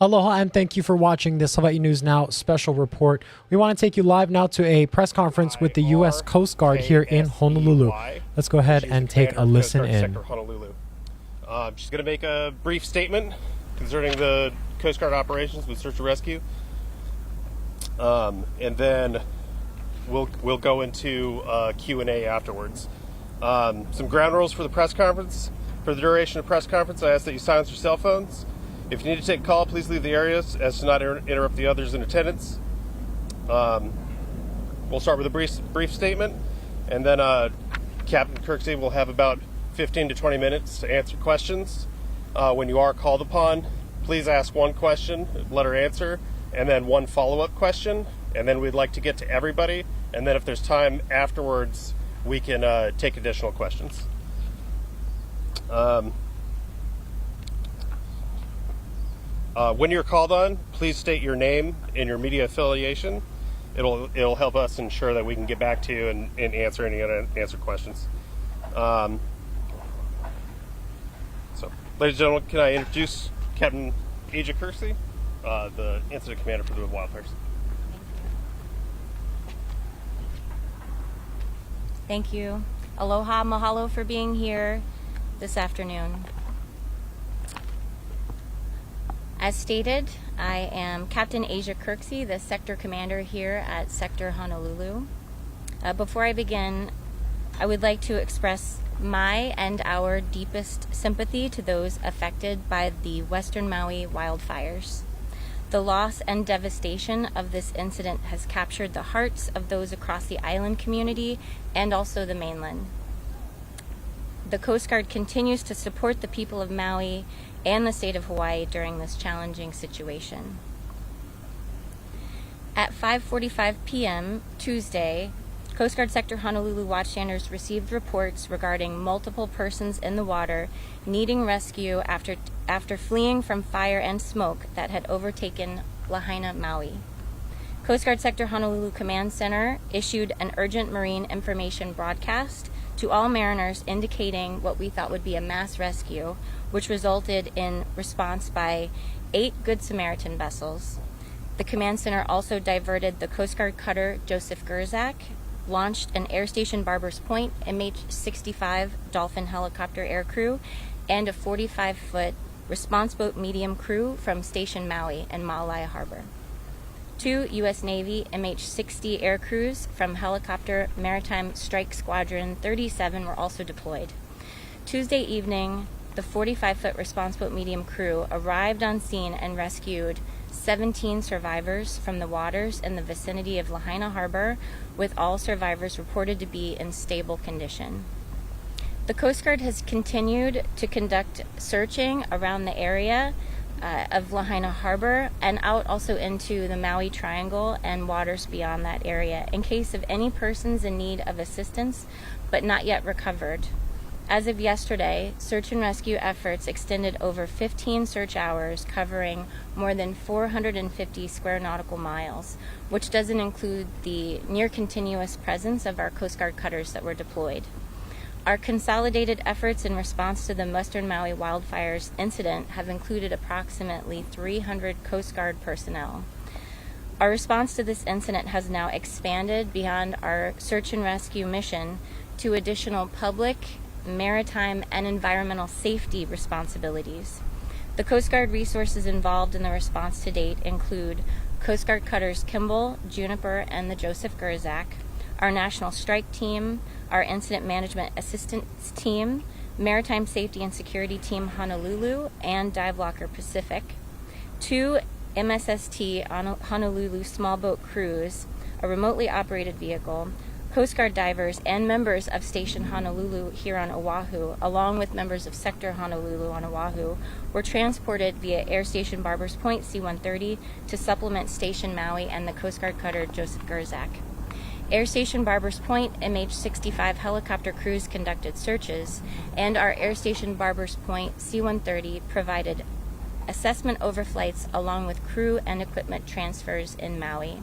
Aloha and thank you for watching this Hawaii News Now special report. We want to take you live now to a press conference with the U.S. Coast Guard here in Honolulu. Let's go ahead and take a listen in. She's going to make a brief statement concerning the Coast Guard operations with search and rescue. And then we'll go into Q&A afterwards. Some ground rules for the press conference. For the duration of the press conference, I ask that you silence your cell phones. If you need to take a call, please leave the areas as to not interrupt the others in attendance. We'll start with a brief statement, and then Captain Kirksey will have about 15 to 20 minutes to answer questions. When you are called upon, please ask one question, let her answer, and then one follow-up question, and then we'd like to get to everybody, and then if there's time afterwards, we can take additional questions. When you're called on, please state your name and your media affiliation. It'll help us ensure that we can get back to you and answer any unanswered questions. So, ladies and gentlemen, can I introduce Captain Aja Kirksey, the incident commander for the Wildfires. Thank you. Aloha, mahalo for being here this afternoon. As stated, I am Captain Aja Kirksey, the sector commander here at Sector Honolulu. Before I begin, I would like to express my and our deepest sympathy to those affected by the Western Maui wildfires. The loss and devastation of this incident has captured the hearts of those across the island community and also the mainland. The Coast Guard continues to support the people of Maui and the state of Hawaii during this challenging situation. At 5:45 p.m. Tuesday, Coast Guard Sector Honolulu watchstanders received reports regarding multiple persons in the water needing rescue after fleeing from fire and smoke that had overtaken Lahaina, Maui. Coast Guard Sector Honolulu Command Center issued an urgent marine information broadcast to all mariners indicating what we thought would be a mass rescue, which resulted in response by 8 Good Samaritan vessels. The Command Center also diverted the Coast Guard cutter Joseph Gerzak, launched an Air Station Barbers Point MH-65 Dolphin helicopter aircrew, and a 45-foot response boat medium crew from Station Maui and Maui Harbor. 2 U.S. Navy MH-60 aircrews from Helicopter Maritime Strike Squadron 37 were also deployed. Tuesday evening, the 45-foot response boat medium crew arrived on scene and rescued 17 survivors from the waters in the vicinity of Lahaina Harbor, with all survivors reported to be in stable condition. The Coast Guard has continued to conduct searching around the area of Lahaina Harbor and out also into the Maui Triangle and waters beyond that area in case of any persons in need of assistance but not yet recovered. As of yesterday, search and rescue efforts extended over 15 search hours covering more than 450 square nautical miles, which doesn't include the near continuous presence of our Coast Guard cutters that were deployed. Our consolidated efforts in response to the Western Maui wildfires incident have included approximately 300 Coast Guard personnel. Our response to this incident has now expanded beyond our search and rescue mission to additional public, maritime, and environmental safety responsibilities. The Coast Guard resources involved in the response to date include Coast Guard cutters Kimball, Juniper, and the Joseph Gerzak, our National Strike Team, our Incident Management Assistance Team, Maritime Safety and Security Team Honolulu, and Dive Locker Pacific, 2 MSST Honolulu small boat crews, a remotely operated vehicle, Coast Guard divers, and members of Station Honolulu here on Oahu, along with members of Sector Honolulu on Oahu, were transported via Air Station Barbers Point C-130 to supplement Station Maui and the Coast Guard cutter Joseph Gerzak. Air Station Barbers Point MH-65 helicopter crews conducted searches, and our Air Station Barbers Point C-130 provided assessment overflights along with crew and equipment transfers in Maui.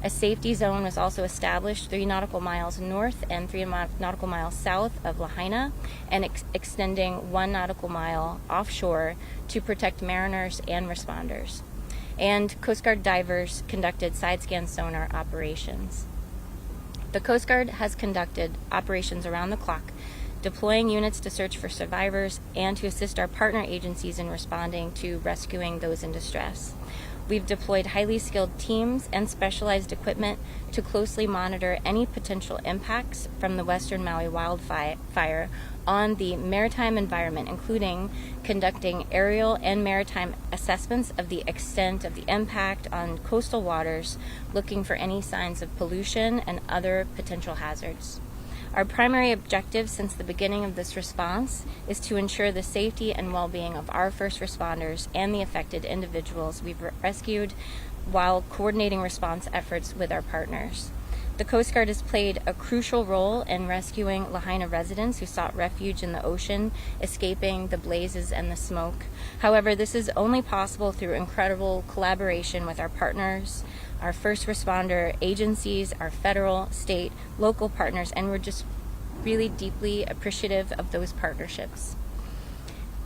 A safety zone was also established 3 nautical miles north and 3 nautical miles south of Lahaina, and extending 1 nautical mile offshore to protect mariners and responders. And Coast Guard divers conducted side-scan sonar operations. The Coast Guard has conducted operations around the clock, deploying units to search for survivors and to assist our partner agencies in responding to rescuing those in distress. We've deployed highly skilled teams and specialized equipment to closely monitor any potential impacts from the Western Maui wildfire on the maritime environment, including conducting aerial and maritime assessments of the extent of the impact on coastal waters, looking for any signs of pollution and other potential hazards. Our primary objective since the beginning of this response is to ensure the safety and well-being of our first responders and the affected individuals we've rescued while coordinating response efforts with our partners. The Coast Guard has played a crucial role in rescuing Lahaina residents who sought refuge in the ocean, escaping the blazes and the smoke. However, this is only possible through incredible collaboration with our partners, our first responder agencies, our federal, state, local partners, and we're just really deeply appreciative of those partnerships.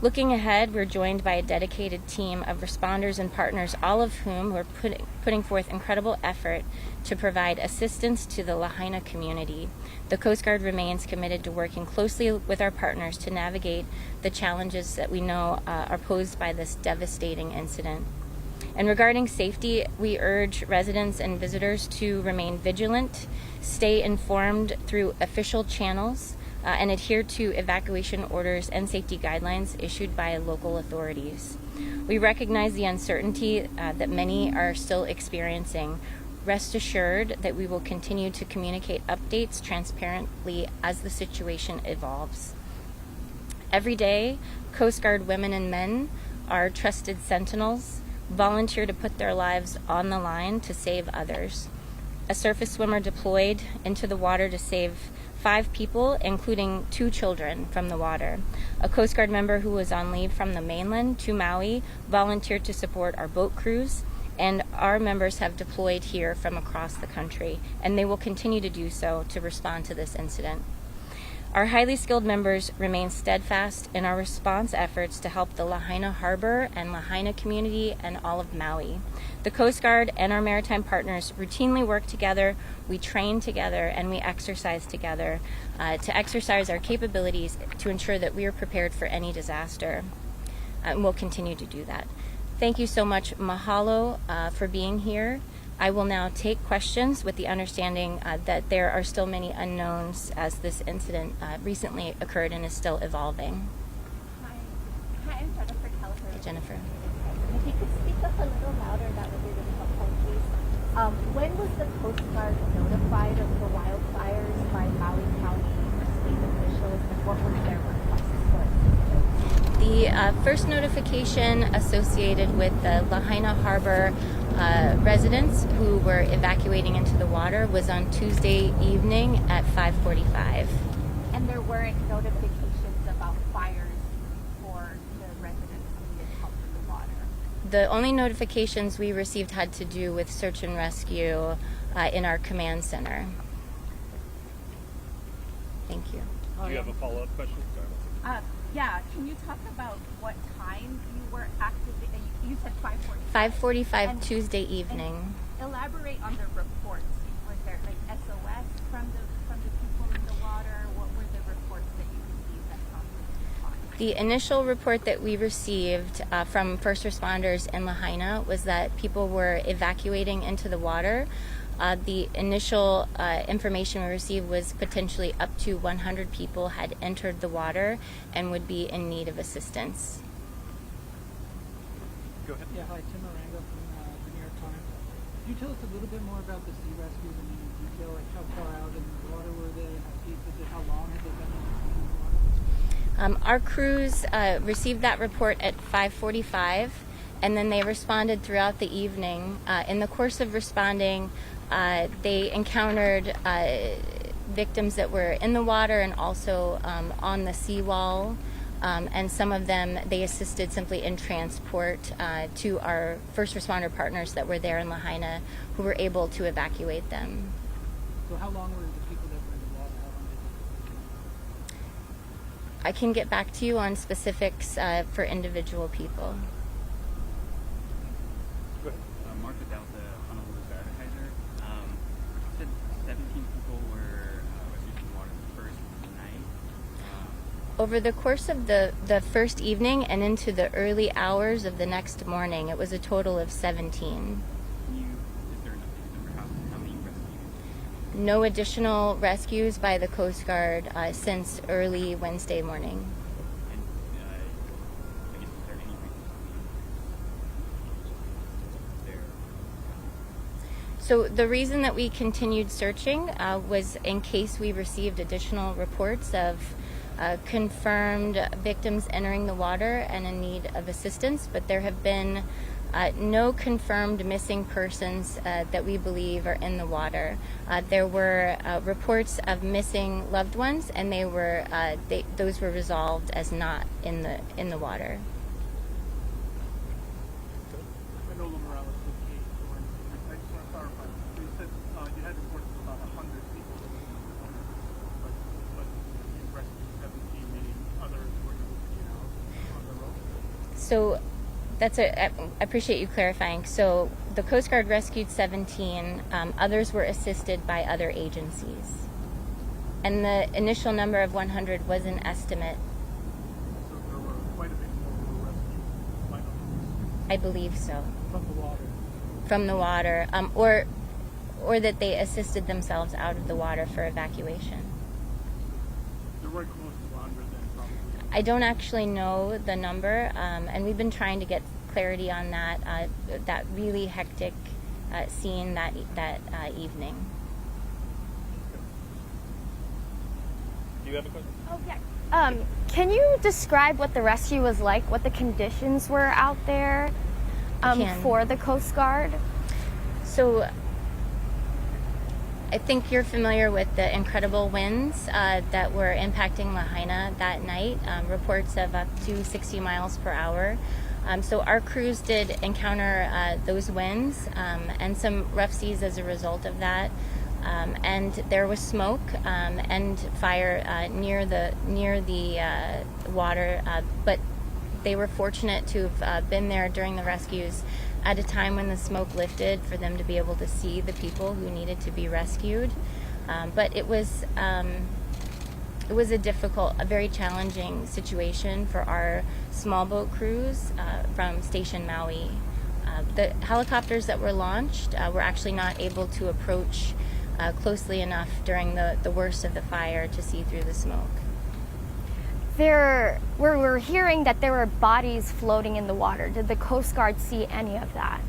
Looking ahead, we're joined by a dedicated team of responders and partners, all of whom are putting forth incredible effort to provide assistance to the Lahaina community. The Coast Guard remains committed to working closely with our partners to navigate the challenges that we know are posed by this devastating incident. And regarding safety, we urge residents and visitors to remain vigilant, stay informed through official channels, and adhere to evacuation orders and safety guidelines issued by local authorities. We recognize the uncertainty that many are still experiencing. Rest assured that we will continue to communicate updates transparently as the situation evolves. Every day, Coast Guard women and men are trusted sentinels, volunteer to put their lives on the line to save others. A surface swimmer deployed into the water to save 5 people, including 2 children, from the water. A Coast Guard member who was on leave from the mainland to Maui volunteered to support our boat crews, and our members have deployed here from across the country, and they will continue to do so to respond to this incident. Our highly skilled members remain steadfast in our response efforts to help the Lahaina Harbor and Lahaina community and all of Maui. The Coast Guard and our maritime partners routinely work together, we train together, and we exercise together to exercise our capabilities to ensure that we are prepared for any disaster. And we'll continue to do that. Thank you so much. Mahalo for being here. I will now take questions with the understanding that there are still many unknowns as this incident recently occurred and is still evolving. Hi, I'm Jennifer Keller. Hey, Jennifer. If you could speak up a little louder, that would be really helpful, please. When was the Coast Guard notified of the wildfires by Maui County state officials, and what was their request for assistance? The first notification associated with the Lahaina Harbor residents who were evacuating into the water was on Tuesday evening at 5:45. And there weren't notifications about fires for the residents who needed help in the water? The only notifications we received had to do with search and rescue in our command center. Thank you. Do you have a follow-up question? Sorry. Yeah, can you talk about what time you were active? You said 5:45. 5:45 And- Tuesday evening. And elaborate on the reports. Was there like SOS from the people in the water? What were the reports that you received that prompted the The initial report that we received from first responders in Lahaina was that people were evacuating into the water. The initial information we received was potentially up to 100 people had entered the water and would be in need of assistance. Go ahead. Yeah, hi, Tim Aranga from the New York Times. Could you tell us a little bit more about the sea rescues in any detail? Like how far out in the water were they? How deep is it? How long had they been in the water? Our crews received that report at 5:45, and then they responded throughout the evening. In the course of responding, they encountered victims that were in the water and also on the seawall and some of them they assisted simply in transport to our first responder partners that were there in Lahaina, who were able to evacuate them. So how long were the people that were in the water? How long did it take? I can get back to you on specifics for individual people. Mark without the Honolulu Geyser. You said 17 people were rescued from the water the first night. Over the course of the first evening and into the early hours of the next morning, it was a total of 17. Is there an updated number? How many rescues? No additional rescues by the Coast Guard since early Wednesday morning. And I guess is there any reason there? So the reason that we continued searching was in case we received additional reports of confirmed victims entering the water and in need of assistance, but there have been no confirmed missing persons that we believe are in the water. There were reports of missing loved ones, and those were resolved as not in the water. Manolo Morales with Kate Thorne. I just want to clarify. You said you had reports of about 100 people in the water, but you rescued 17, meaning others were able to get out on the road? So I appreciate you clarifying. So the Coast Guard rescued 17. Others were assisted by other agencies. And the initial number of 100 was an estimate. So there were quite a bit more who were rescued by others. I believe so. From the water. From the water, or that they assisted themselves out of the water for evacuation. There were close to 100 then, probably. I don't actually know the number, and we've been trying to get clarity on that really hectic scene that evening. Do you have a question? Oh, yeah. Can you describe what the rescue was like, what the conditions were out there can. for the Coast Guard? So I think you're familiar with the incredible winds that were impacting Lahaina that night, reports of up to 60 miles per hour. So our crews did encounter those winds and some rough seas as a result of that. And there was smoke and fire near the water, but they were fortunate to have been there during the rescues at a time when the smoke lifted for them to be able to see the people who needed to be rescued. But it was a very challenging situation for our small boat crews from Station Maui. The helicopters that were launched were actually not able to approach closely enough during the worst of the fire to see through the smoke. We're hearing that there were bodies floating in the water. Did the Coast Guard see any of that?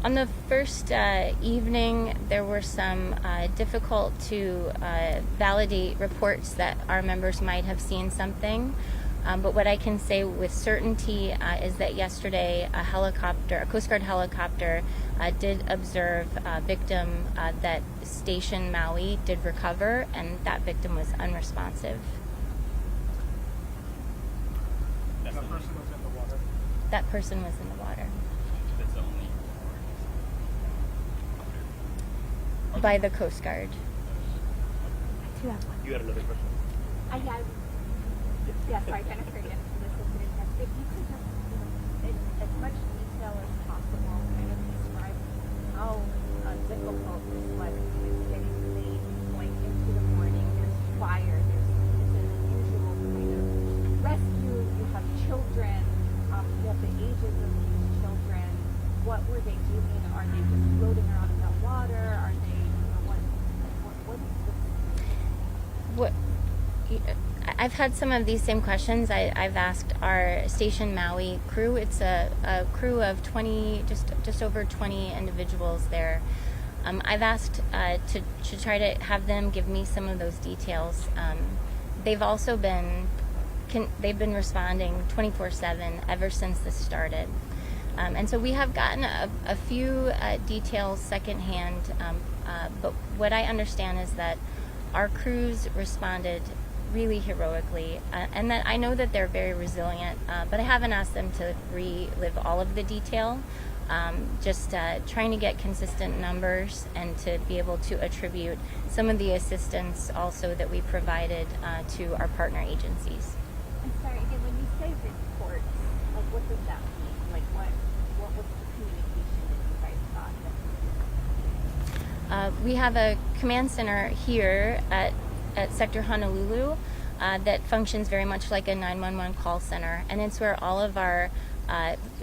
On the first evening, there were some difficult to validate reports that our members might have seen something. But what I can say with certainty is that yesterday a Coast Guard helicopter did observe a victim that Station Maui did recover, and that victim was unresponsive. And that person was in the water. That person was in the water. That's the only By the Coast Guard. You have one. You had another question? I have. Yeah, sorry, kind of forget this incident. If you could just, in as much detail as possible, kind of describe how difficult this was. It's getting late, going into the morning. There's fire. There's an unusual kind of rescue. You have children. You have the ages of these children. What were they doing? Are they just floating around in the water? Are they? What is this? What? I've had some of these same questions. I've asked our Station Maui crew. It's a crew of 20, just over 20 individuals there. I've asked to try to have them give me some of those details. They've also been responding 24/7 ever since this started. And so we have gotten a few details secondhand, but what I understand is that our crews responded really heroically, and that I know that they're very resilient, but I haven't asked them to relive all of the detail. Just trying to get consistent numbers and to be able to attribute some of the assistance also that we provided to our partner agencies. I'm sorry, again, when you say reports, like what does that mean? Like what was the communication that you guys got? We have a command center here at Sector Honolulu that functions very much like a 911 call center, and it's where all of our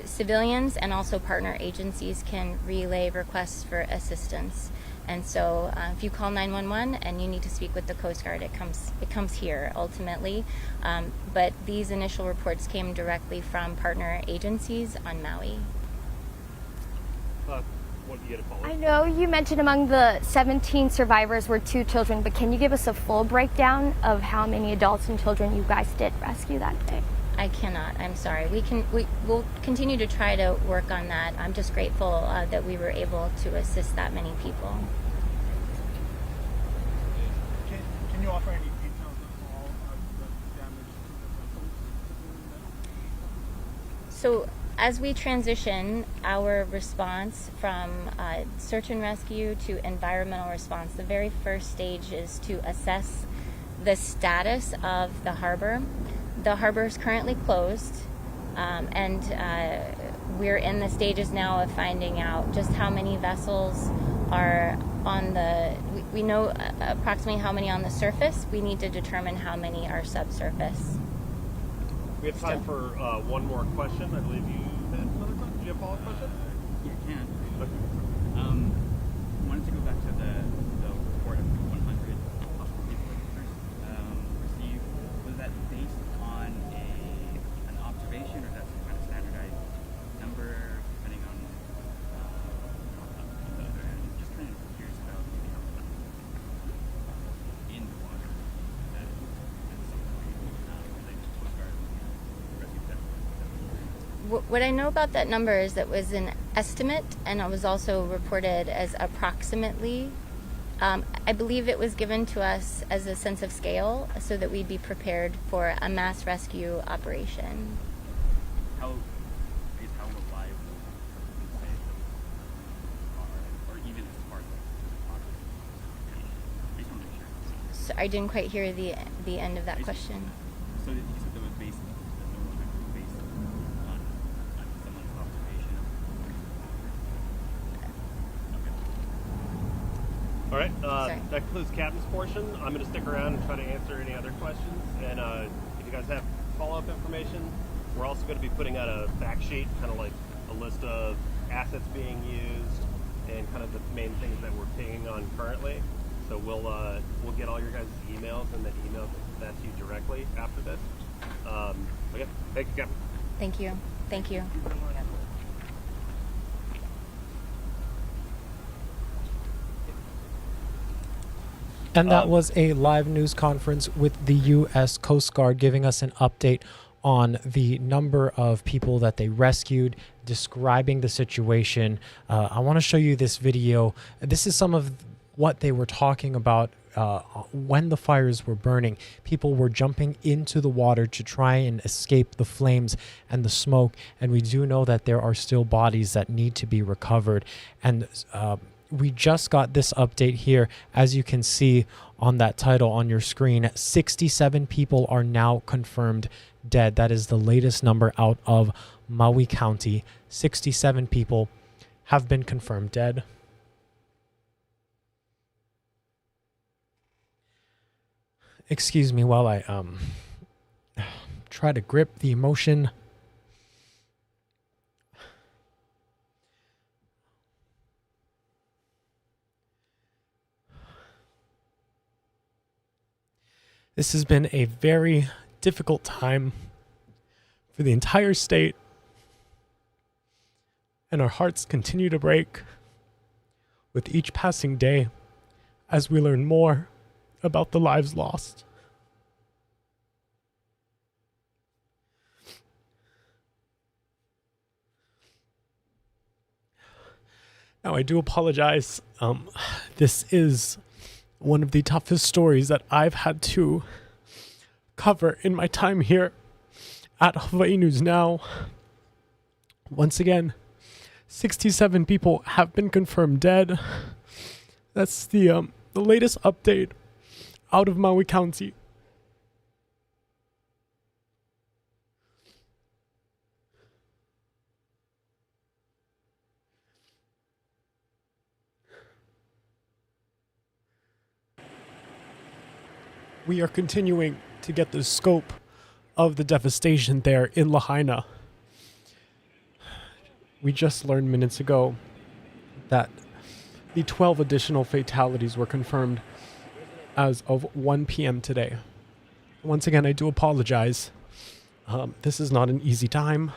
civilians and also partner agencies can relay requests for assistance. And so if you call 911 and you need to speak with the Coast Guard, it comes here ultimately. But these initial reports came directly from partner agencies on Maui. What do you get a follow? I know you mentioned among the 17 survivors were 2 children, but can you give us a full breakdown of how many adults and children you guys did rescue that day? I cannot. I'm sorry. We'll continue to try to work on that. I'm just grateful that we were able to assist that many people. Can you offer any details of all of the damage to the vessels? So as we transition our response from search and rescue to environmental response, the very first stage is to assess the status of the harbor. The harbor is currently closed, and we're in the stages now of finding out just how many vessels are on the. We know approximately how many on the surface. We need to determine how many are subsurface. We have time for one more question. I believe you had another question. Do you have a follow-up question? Yeah, I can. Okay. Wanted to go back to the report of 100 possible people received. Was that based on an observation, or that's some kind of standardized number, depending on the other end? Just kind of curious about maybe how much in the water that some people related to Coast Guard rescue that. What I know about that number is that was an estimate, and it was also reported as approximately. I believe it was given to us as a sense of scale so that we'd be prepared for a mass rescue operation. How reliable would you say those are, or even as far as based on the So I didn't quite hear the end of that question. So you said that was based, the number was based on someone's observation. All right. Sorry. That concludes Captain's portion. I'm going to stick around and try to answer any other questions. And if you guys have follow-up information, we're also going to be putting out a fact sheet, kind of like a list of assets being used and kind of the main things that we're pinging on currently. So we'll get all your guys' emails and then email that to you directly after this. Okay. Thank you, Captain. Thank you. Thank you. And that was a live news conference with the U.S. Coast Guard giving us an update on the number of people that they rescued, describing the situation. I want to show you this video. This is some of what they were talking about when the fires were burning. People were jumping into the water to try and escape the flames and the smoke. And we do know that there are still bodies that need to be recovered. And we just got this update here. As you can see on that title on your screen, 67 people are now confirmed dead. That is the latest number out of Maui County. 67 people have been confirmed dead. Excuse me while I try to grip the emotion. This has been a very difficult time for the entire state, and our hearts continue to break with each passing day as we learn more about the lives lost. Now, I do apologize. This is one of the toughest stories that I've had to cover in my time here at Hawaii News Now. Once again, 67 people have been confirmed dead. That's the latest update out of Maui County. We are continuing to get the scope of the devastation there in Lahaina. We just learned minutes ago that the 12 additional fatalities were confirmed as of 1 p.m. today. Once again, I do apologize. This is not an easy time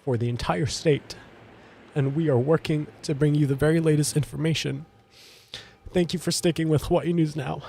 for the entire state, and we are working to bring you the very latest information. Thank you for sticking with Hawaii News Now.